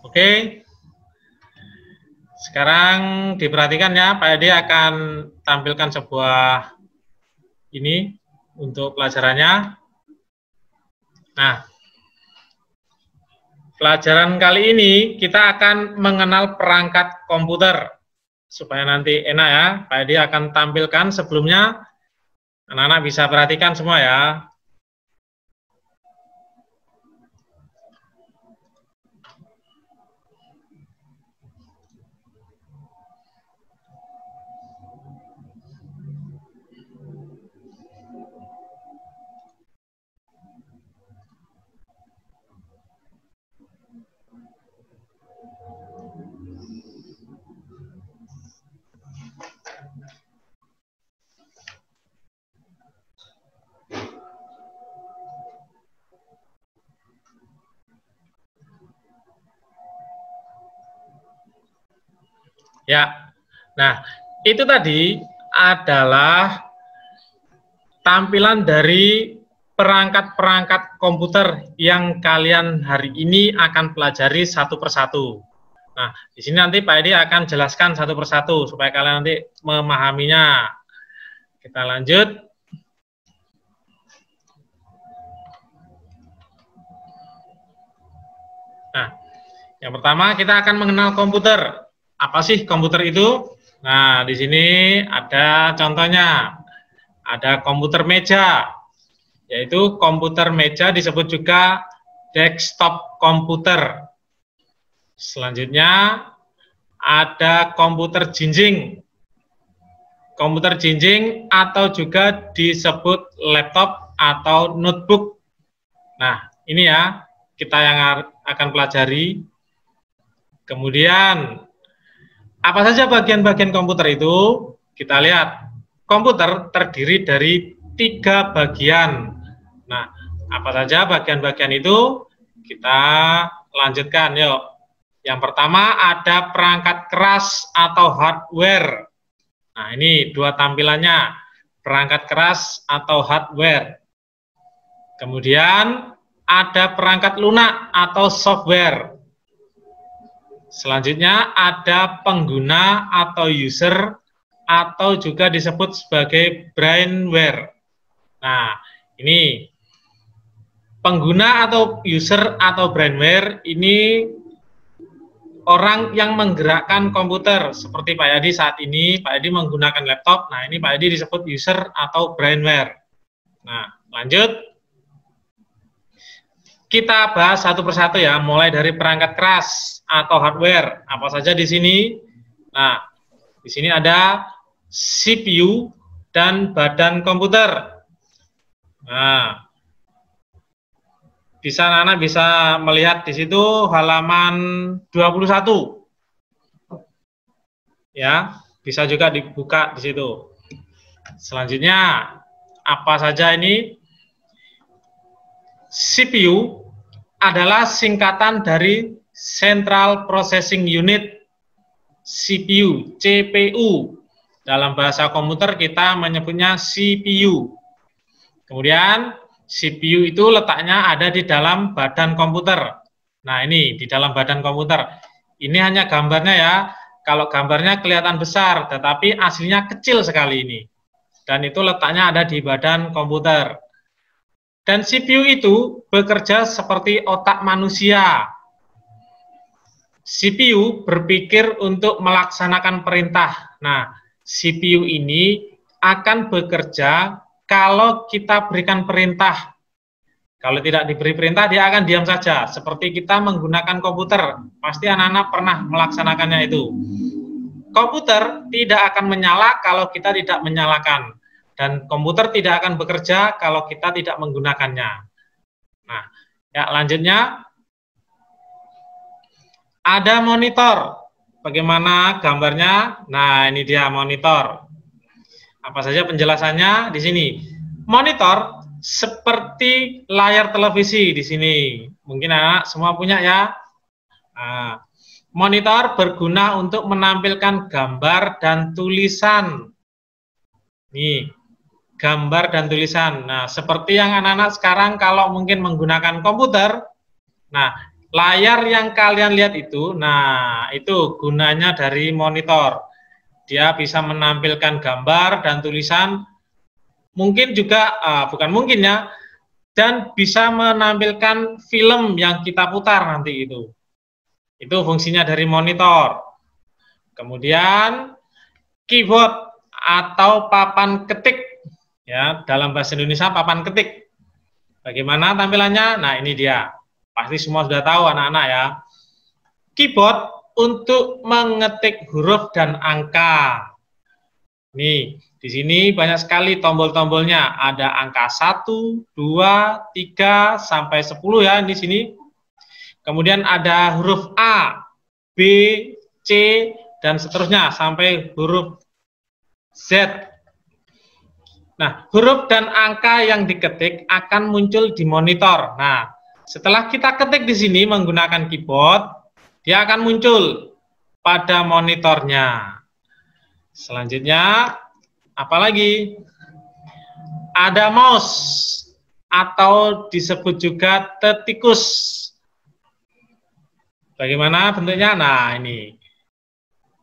Oke. Sekarang diperhatikan ya, Pak Edi akan tampilkan sebuah ini untuk pelajarannya. Nah, pelajaran kali ini kita akan mengenal perangkat komputer. Supaya nanti enak ya, Pak Edi akan tampilkan sebelumnya. Anak-anak bisa perhatikan semua ya. Ya, nah itu tadi adalah tampilan dari perangkat-perangkat komputer yang kalian hari ini akan pelajari satu persatu. Nah, di sini nanti Pak Edi akan jelaskan satu persatu supaya kalian nanti memahaminya. Kita lanjut. Nah, yang pertama kita akan mengenal komputer. Apa sih komputer itu? Nah, di sini ada contohnya. Ada komputer meja, yaitu komputer meja disebut juga desktop komputer. Selanjutnya ada komputer jinjing. Komputer jinjing atau juga disebut laptop atau notebook. Nah, ini ya kita yang akan pelajari. Kemudian apa saja bagian-bagian komputer itu? Kita lihat, komputer terdiri dari 3 bagian. Nah, apa saja bagian-bagian itu? Kita lanjutkan, yuk. Yang pertama ada perangkat keras atau hardware. Nah, ini 2 tampilannya, perangkat keras atau hardware. Kemudian ada perangkat lunak atau software. Selanjutnya ada pengguna atau user atau juga disebut sebagai brainware. Nah, ini pengguna atau user atau brainware ini orang yang menggerakkan komputer. Seperti Pak Yadi saat ini, Pak Yadi menggunakan laptop. Nah, ini Pak Yadi disebut user atau brainware. Nah, lanjut. Kita bahas satu persatu ya, mulai dari perangkat keras atau hardware. Apa saja di sini? Nah, di sini ada CPU dan badan komputer. Nah, anak-anak bisa melihat di situ halaman 21. Ya, bisa juga dibuka di situ. Selanjutnya, apa saja ini? CPU adalah singkatan dari Central Processing Unit, CPU, CPU. Dalam bahasa komputer kita menyebutnya CPU. Kemudian CPU itu letaknya ada di dalam badan komputer. Nah, ini di dalam badan komputer. Ini hanya gambarnya ya. Kalau gambarnya kelihatan besar, tetapi aslinya kecil sekali ini. Dan itu letaknya ada di badan komputer. Dan CPU itu bekerja seperti otak manusia. CPU berpikir untuk melaksanakan perintah. Nah, CPU ini akan bekerja kalau kita berikan perintah. Kalau tidak diberi perintah, dia akan diam saja. Seperti kita menggunakan komputer. Pasti anak-anak pernah melaksanakannya itu. Komputer tidak akan menyala kalau kita tidak menyalakan. Dan komputer tidak akan bekerja kalau kita tidak menggunakannya. Nah, ya lanjutnya ada monitor. Bagaimana gambarnya? Nah, ini dia monitor. Apa saja penjelasannya di sini? Monitor seperti layar televisi di sini. Mungkin anak semua punya ya. Nah, monitor berguna untuk menampilkan gambar dan tulisan. Nih, gambar dan tulisan. Nah, seperti yang anak-anak sekarang kalau mungkin menggunakan komputer, nah, layar yang kalian lihat itu, nah, itu gunanya dari monitor. Dia bisa menampilkan gambar dan tulisan, mungkin juga, bukan mungkin ya, dan bisa menampilkan film yang kita putar nanti itu. Itu fungsinya dari monitor. Kemudian keyboard atau papan ketik, ya, dalam bahasa Indonesia papan ketik. Bagaimana tampilannya? Nah, ini dia. Pasti semua sudah tahu anak-anak ya. Keyboard untuk mengetik huruf dan angka. Nih, di sini banyak sekali tombol-tombolnya. Ada angka 1, 2, 3 sampai 10 ya di sini. Kemudian ada huruf A, B, C dan seterusnya sampai huruf Z. Nah, huruf dan angka yang diketik akan muncul di monitor. Nah, setelah kita ketik di sini menggunakan keyboard, dia akan muncul pada monitornya. Selanjutnya, apalagi? Ada mouse atau disebut juga tetikus. Bagaimana bentuknya? Nah, ini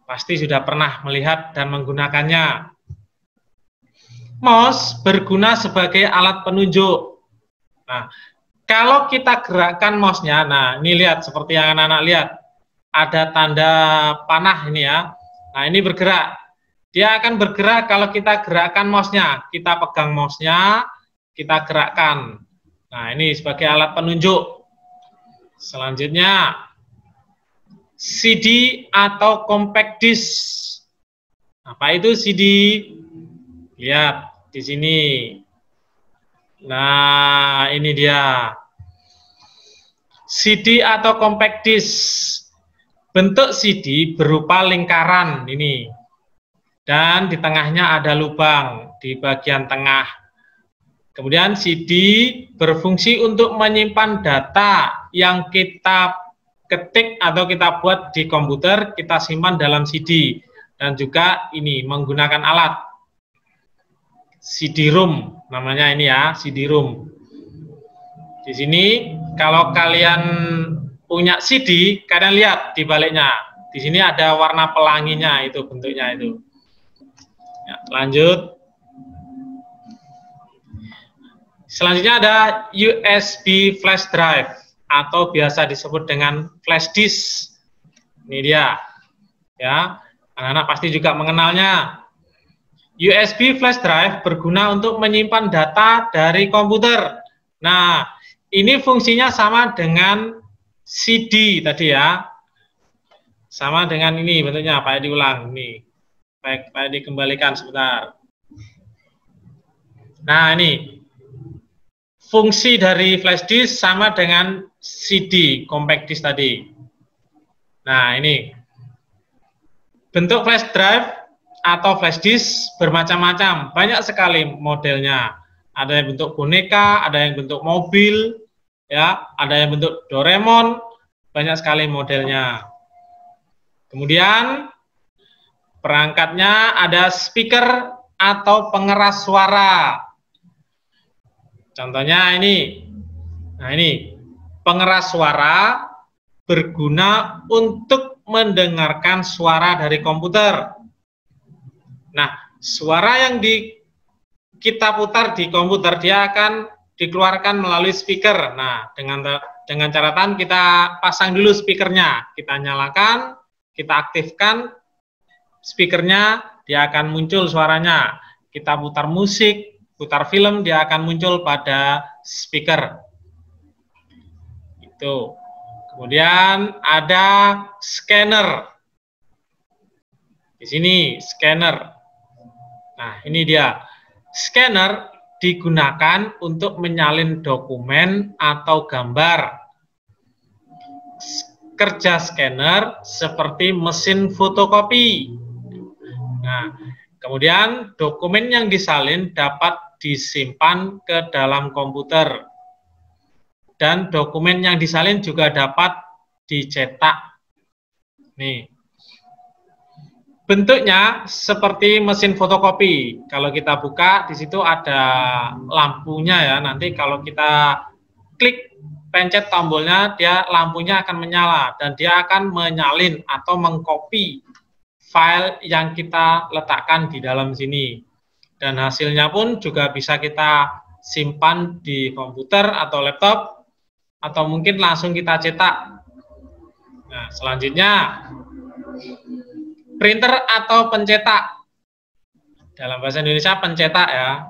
pasti sudah pernah melihat dan menggunakannya. Mouse berguna sebagai alat penunjuk. Nah, kalau kita gerakkan mouse-nya, nah ini lihat seperti yang anak-anak lihat, ada tanda panah ini ya. Nah, ini bergerak. Dia akan bergerak kalau kita gerakkan mouse-nya. Kita pegang mouse-nya, kita gerakkan. Nah, ini sebagai alat penunjuk. Selanjutnya, CD atau compact disc. Apa itu CD? Lihat di sini. Nah, ini dia. CD atau compact disc. Bentuk CD berupa lingkaran ini. Dan di tengahnya ada lubang di bagian tengah. Kemudian CD berfungsi untuk menyimpan data yang kita ketik atau kita buat di komputer, kita simpan dalam CD. Dan juga ini menggunakan alat CD-ROM, namanya ini ya, CD-ROM. Di sini kalau kalian punya CD, kalian lihat di baliknya. Di sini ada warna pelanginya, itu bentuknya itu. Ya, lanjut. Selanjutnya ada USB flash drive atau biasa disebut dengan flash disk. Ini dia. Ya, anak-anak pasti juga mengenalnya. USB flash drive berguna untuk menyimpan data dari komputer. Nah, ini fungsinya sama dengan CD tadi ya. Sama dengan ini bentuknya, Pak diulang nih. Baik, Pak dikembalikan sebentar. Nah, ini fungsi dari flash disk sama dengan CD, compact disk tadi. Nah, ini bentuk flash drive atau flash disk bermacam-macam, banyak sekali modelnya. Ada yang bentuk boneka, ada yang bentuk mobil, ya, ada yang bentuk Doraemon, banyak sekali modelnya. Kemudian perangkatnya ada speaker atau pengeras suara. Contohnya ini. Nah, ini pengeras suara berguna untuk mendengarkan suara dari komputer. Nah, suara yang kita putar di komputer, dia akan dikeluarkan melalui speaker. Nah, dengan catatan kita pasang dulu speakernya. Kita nyalakan, kita aktifkan speakernya, dia akan muncul suaranya. Kita putar musik, putar film, dia akan muncul pada speaker. Itu. Kemudian ada scanner. Di sini scanner. Nah, ini dia. Scanner digunakan untuk menyalin dokumen atau gambar. Kerja scanner seperti mesin fotokopi. Nah, kemudian dokumen yang disalin dapat disimpan ke dalam komputer. Dan dokumen yang disalin juga dapat dicetak. Nih. bentuknya seperti mesin fotokopi. Kalau kita buka, di situ ada lampunya ya. Nanti kalau kita klik pencet tombolnya, lampunya akan menyala dan dia akan menyalin atau mengcopy file yang kita letakkan di dalam sini. Dan hasilnya pun juga bisa kita simpan di komputer atau laptop, atau mungkin langsung kita cetak. Nah, selanjutnya printer atau pencetak. Dalam bahasa Indonesia pencetak ya.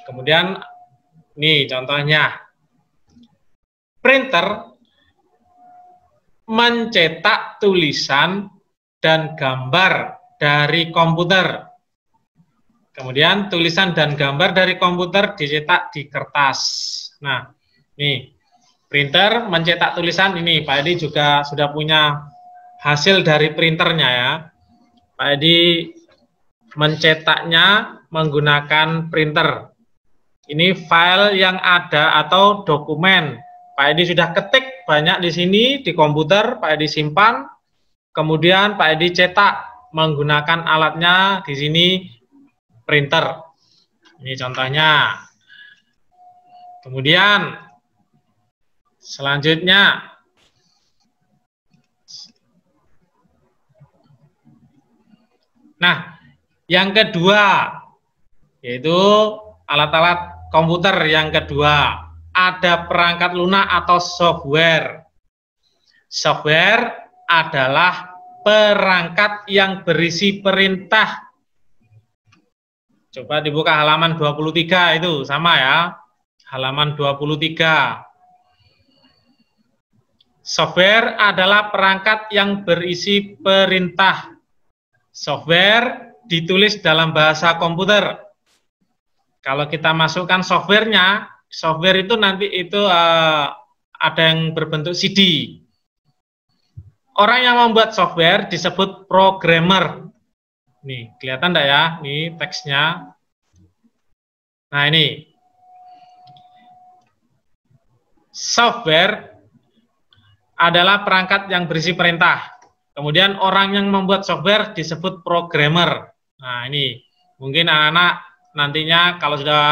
Kemudian nih contohnya. Printer mencetak tulisan dan gambar dari komputer. Kemudian tulisan dan gambar dari komputer dicetak di kertas. Nah, nih printer mencetak tulisan ini. Pak Edi juga sudah punya hasil dari printernya ya. Pak Edi mencetaknya menggunakan printer. Ini file yang ada atau dokumen. Pak Edi sudah ketik banyak di sini di komputer, Pak Edi simpan. Kemudian Pak Edi cetak menggunakan alatnya di sini printer. Ini contohnya. Kemudian selanjutnya nah, yang kedua yaitu alat-alat komputer yang kedua, ada perangkat lunak atau software. Software adalah perangkat yang berisi perintah. Coba dibuka halaman 23 itu sama ya. Halaman 23. Software adalah perangkat yang berisi perintah. Software ditulis dalam bahasa komputer. Kalau kita masukkan softwarenya, software itu nanti itu ada yang berbentuk CD. Orang yang membuat software disebut programmer. Nih, kelihatan enggak ya? Nih teksnya. Nah, ini. Software adalah perangkat yang berisi perintah. Kemudian orang yang membuat software disebut programmer. Nah, ini mungkin anak-anak nantinya kalau sudah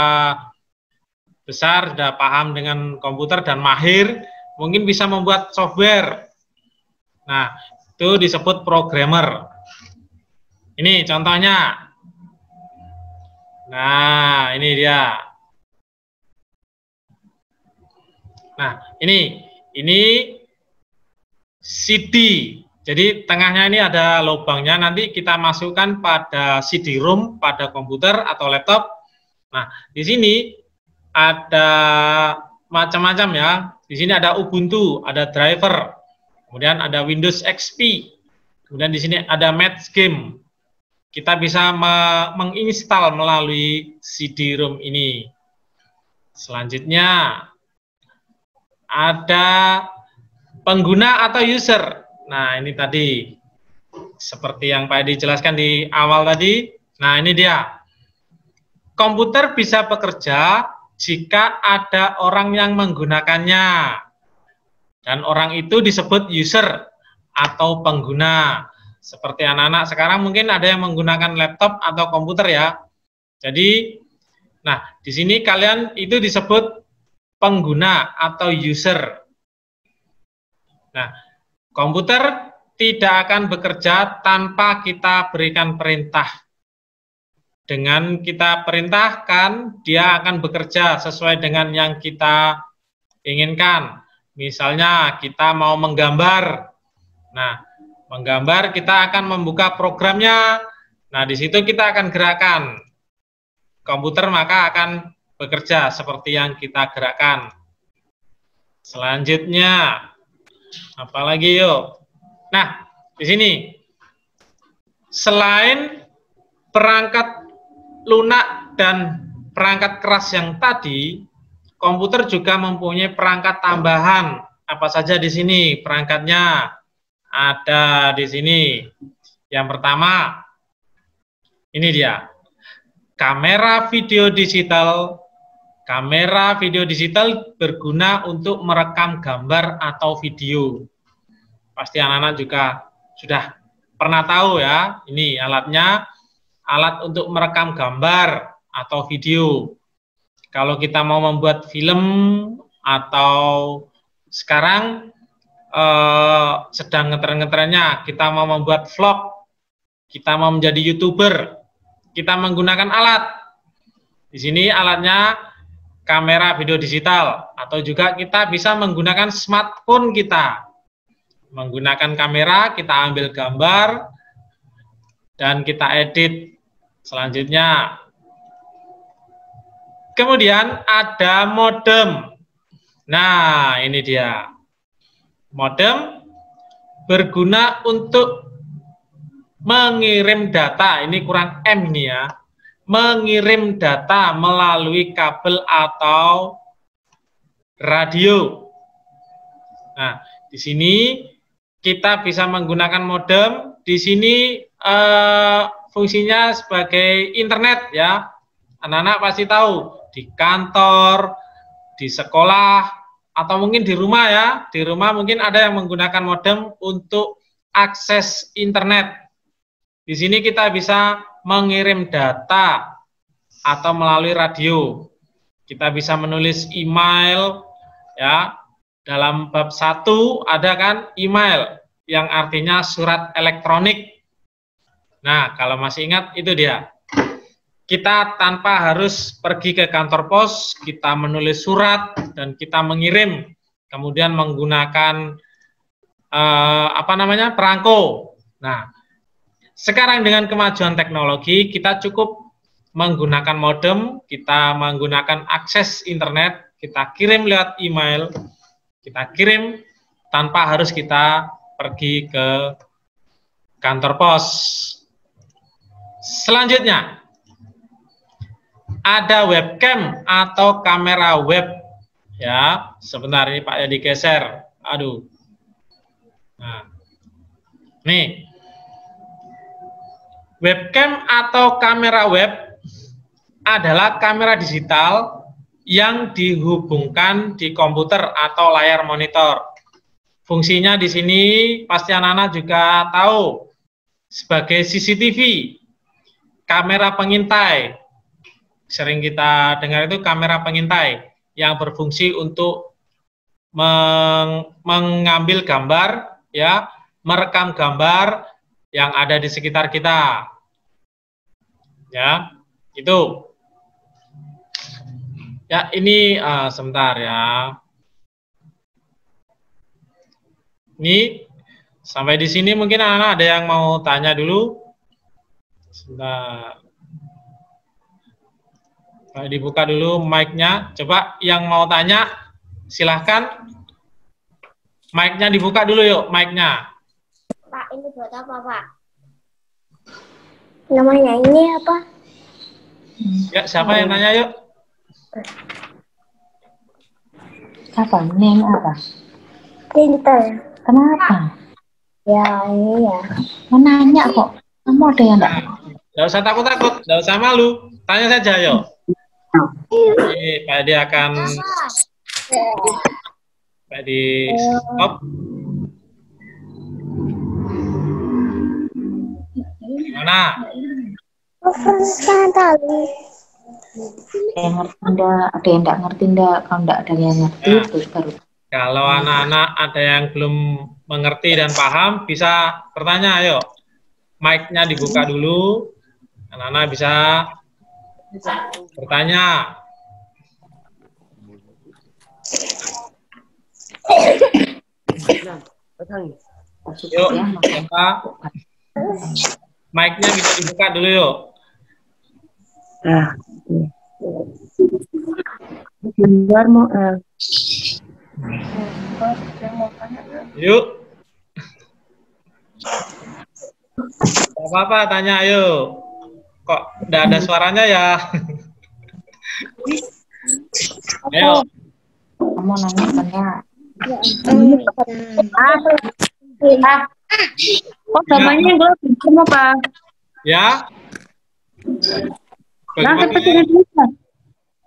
besar, sudah paham dengan komputer dan mahir, mungkin bisa membuat software. Nah, itu disebut programmer. Ini contohnya. Nah, ini dia. Nah, ini CD. Jadi tengahnya ini ada lubangnya, nanti kita masukkan pada CD-ROM pada komputer atau laptop. Nah, di sini ada macam-macam ya. Di sini ada Ubuntu, ada driver, kemudian ada Windows XP, kemudian di sini ada Match Game. Kita bisa menginstal melalui CD-ROM ini. Selanjutnya ada pengguna atau user. Nah, ini tadi seperti yang Pak Edi jelaskan di awal tadi. Nah, ini dia. Komputer bisa bekerja jika ada orang yang menggunakannya. Dan orang itu disebut user atau pengguna. Seperti anak-anak sekarang mungkin ada yang menggunakan laptop atau komputer ya. Jadi, nah, di sini kalian itu disebut pengguna atau user. Nah, komputer tidak akan bekerja tanpa kita berikan perintah. Dengan kita perintahkan, dia akan bekerja sesuai dengan yang kita inginkan. Misalnya kita mau menggambar. Nah, menggambar kita akan membuka programnya. Nah, di situ kita akan gerakkan. Komputer maka akan bekerja seperti yang kita gerakkan. Selanjutnya, apalagi yuk. Nah, di sini selain perangkat lunak dan perangkat keras yang tadi, komputer juga mempunyai perangkat tambahan. Apa saja di sini perangkatnya? Ada di sini. Yang pertama, ini dia. Kamera video digital. Kamera video digital berguna untuk merekam gambar atau video. Pasti anak-anak juga sudah pernah tahu ya, ini alatnya, alat untuk merekam gambar atau video. Kalau kita mau membuat film atau sekarang sedang ngetren-ngetrennya, kita mau membuat vlog, kita mau menjadi YouTuber, kita menggunakan alat. Di sini alatnya kamera video digital, atau juga kita bisa menggunakan smartphone kita. Menggunakan kamera, kita ambil gambar, dan kita edit. Selanjutnya, kemudian ada modem. Nah, ini dia. Modem berguna untuk mengirim data. Ini kurang M ini ya. Mengirim data melalui kabel atau radio. Nah, di sini kita bisa menggunakan modem. Di sini fungsinya sebagai internet ya. Anak-anak pasti tahu di kantor, di sekolah, atau mungkin di rumah ya. Di rumah mungkin ada yang menggunakan modem untuk akses internet. Di sini kita bisa mengirim data atau melalui radio. Kita bisa menulis email ya. Dalam bab 1 ada kan email yang artinya surat elektronik. Nah, kalau masih ingat itu dia. Kita tanpa harus pergi ke kantor pos, kita menulis surat dan kita mengirim, kemudian menggunakan perangko. Nah, sekarang dengan kemajuan teknologi, kita cukup menggunakan modem, kita menggunakan akses internet, kita kirim lewat email, kita kirim tanpa harus kita pergi ke kantor pos. Selanjutnya, ada webcam atau kamera web. Ya, sebentar ini Pak ya digeser. Aduh. Nah, nih. Webcam atau kamera web adalah kamera digital yang dihubungkan di komputer atau layar monitor. Fungsinya di sini pasti anak-anak juga tahu sebagai CCTV, kamera pengintai. Sering kita dengar itu kamera pengintai yang berfungsi untuk mengambil gambar, ya, merekam gambar yang ada di sekitar kita. Ya, itu. Ya, ini sebentar ya. Ini sampai di sini mungkin anak-anak ada yang mau tanya dulu. Sebentar. Dibuka dulu mic-nya. Coba yang mau tanya silahkan. Mic-nya dibuka dulu yuk, mic-nya. Pak, ini buat apa, Pak? Namanya ini apa? Ya, siapa yang nanya yuk? Apa? Ini apa? Printer. Kenapa? Ya, ini ya. Menanya kok. Kamu ada yang enggak? Nggak usah takut-takut, nggak usah malu. Tanya saja yuk. Ini Pak Edi akan Pak Edi stop. Gimana? Ada yang enggak ngerti enggak? Kalau enggak ada yang ngerti Ya. terus baru. Kalau anak-anak ada yang belum mengerti dan paham, bisa bertanya, ayo. Mic-nya dibuka dulu, anak-anak bisa bertanya. Yuk, siapa? Mic-nya bisa dibuka dulu yuk. Luar mau Yuk. Apa-apa, tanya ayo. Kok enggak ada suaranya ya? Ayo. kamu nanya. Kok gambarnya gue bikin apa? Ya. Nah, Bagaimana? kedengeran.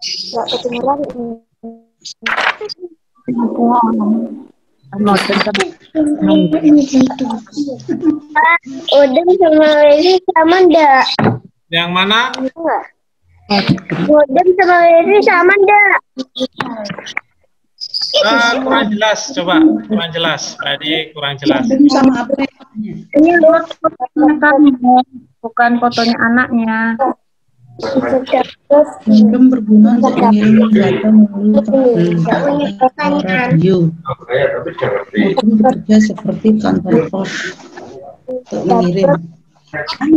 Nggak kedengeran. Modern sama Pak, Udin sama Levi sama enggak? Yang mana? Udin sama Levi sama enggak? Kurang jelas, coba kurang jelas. Tadi kurang jelas. Sama apa? Ini bukan fotonya anaknya. Modem berguna untuk mengirim data melalui radio. Modem bekerja seperti kantor pos untuk mengirim.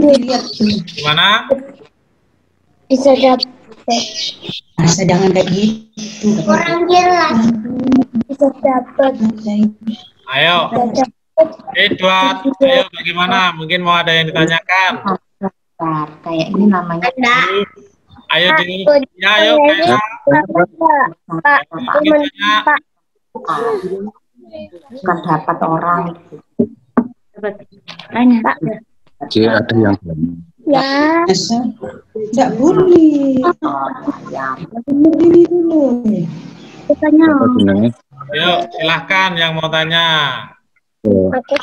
Lihat tuh. Gimana? bisa dapat Masa jangan kayak gitu. kurang jelas. Bisa dapat. Ayo. Edward, ayo bagaimana? Mungkin mau ada yang ditanyakan. Bentar, kayak ini namanya Ayo di, ya ayo kayak Pak, mungkin tanya. bukan dapat orang. Tanya Pak. C ada yang ya. Masa nggak boleh. Ya, Berdiri dulu. Tanya. apa gunanya? Yuk, silahkan yang mau tanya. Oke.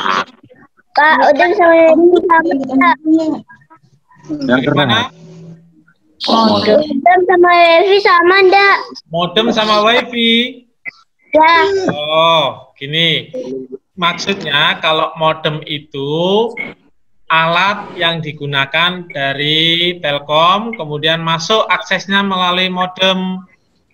Pak, udah sama ini sama enggak? Yang Gimana? Udin sama Levi sama enggak? Modem sama wifi. Ya. Oh, gini. Maksudnya kalau modem itu alat yang digunakan dari Telkom, kemudian masuk aksesnya melalui modem.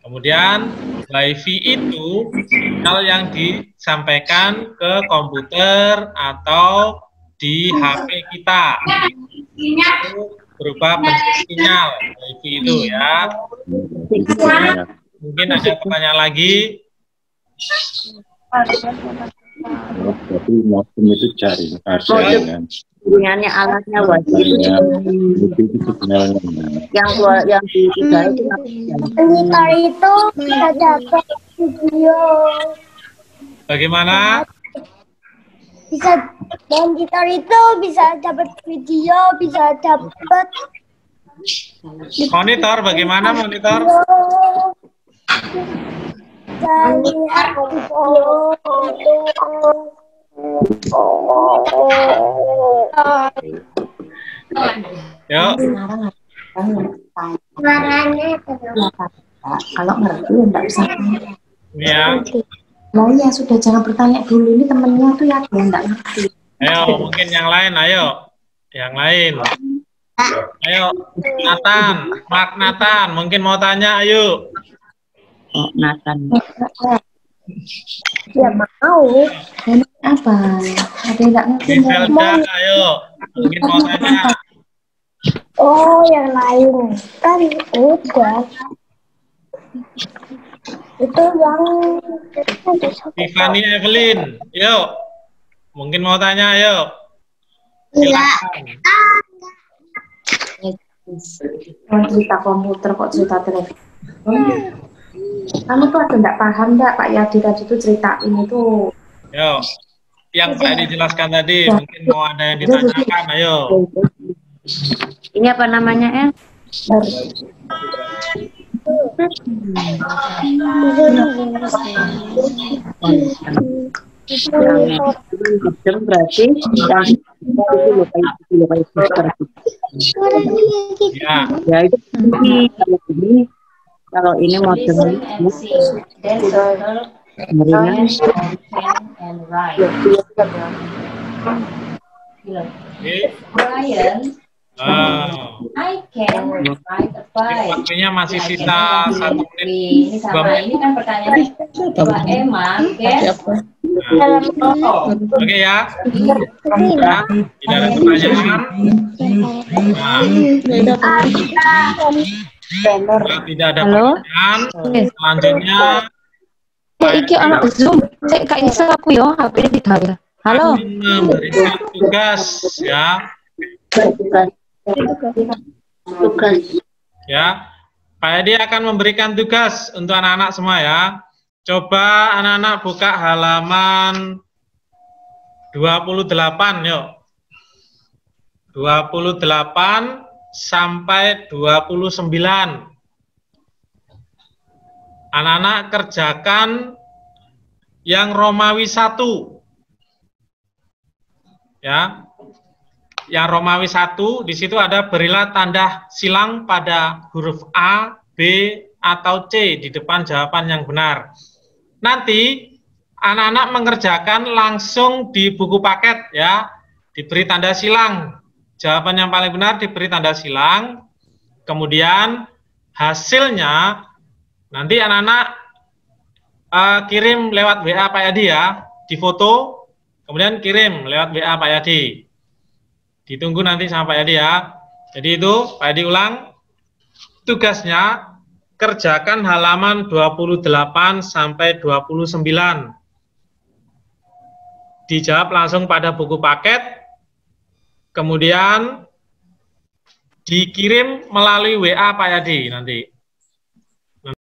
Kemudian wifi itu sinyal yang disampaikan ke komputer atau di HP kita. Itu berupa bentuk sinyal wifi itu ya. Mungkin ada pertanyaan lagi. Berarti modem itu jaring, ada kan? jaringannya alatnya wajib Itu sinyalnya. yang di tiga itu Monitor itu bisa dapat video. Bagaimana? Bisa monitor itu bisa dapat video, bisa dapat Monitor, bagaimana monitor? bisa lihat video itu. Yuk, Suaranya kalau ngerti ya enggak usah tanya. ya. Nah ya sudah, jangan bertanya dulu, ini temennya tuh ya dia enggak ngerti. Ayo, mungkin yang lain, ayo. Yang lain. Ayo, Nathan, Mark Nathan, mungkin mau tanya, ayo. Oh, Nathan. ya mau. Ini apa? Ada yang enggak ngerti enggak? Griselda, ayo. Mungkin mau tanya. Oh, yang lain kan udah. Itu yang Tiffany Evelyn, yuk. Mungkin mau tanya, ayo. Silakan. Yang cerita komputer kok cerita telepon. Kamu tuh ada enggak paham enggak Pak Yadi tadi tuh ceritain itu. Yuk. Yang tadi dijelaskan tadi, mungkin mau ada yang ditanyakan, ayo. Ini apa namanya ya? Yang berarti yang itu lupa Ya, ya itu kalau ini model I can write a file. waktunya masih sisa 1 menit. Ini kan pertanyaan Mbak Emma, ya? Oke ya. Nah, tidak ada pertanyaan. Nah, tidak ada pertanyaan. Selanjutnya, Iki anak Zoom, saya kak Isa aku yo, HP tidak. Halo. memberikan tugas ya. tugas. Ya, Pak Edi akan memberikan tugas untuk anak-anak semua ya. Coba anak-anak buka halaman 28 yuk. 28 sampai 29. Anak-anak kerjakan yang Romawi 1. Ya. Yang Romawi 1 di situ ada berilah tanda silang pada huruf A, B, atau C di depan jawaban yang benar. Nanti anak-anak mengerjakan langsung di buku paket ya, diberi tanda silang. Jawaban yang paling benar diberi tanda silang. Kemudian hasilnya nanti anak-anak kirim lewat WA Pak Yadi ya, difoto, kemudian kirim lewat WA Pak Yadi. Ditunggu nanti sama Pak Yadi ya. Jadi itu Pak Yadi ulang. Tugasnya kerjakan halaman 28 sampai 29. Dijawab langsung pada buku paket, kemudian dikirim melalui WA Pak Yadi nanti.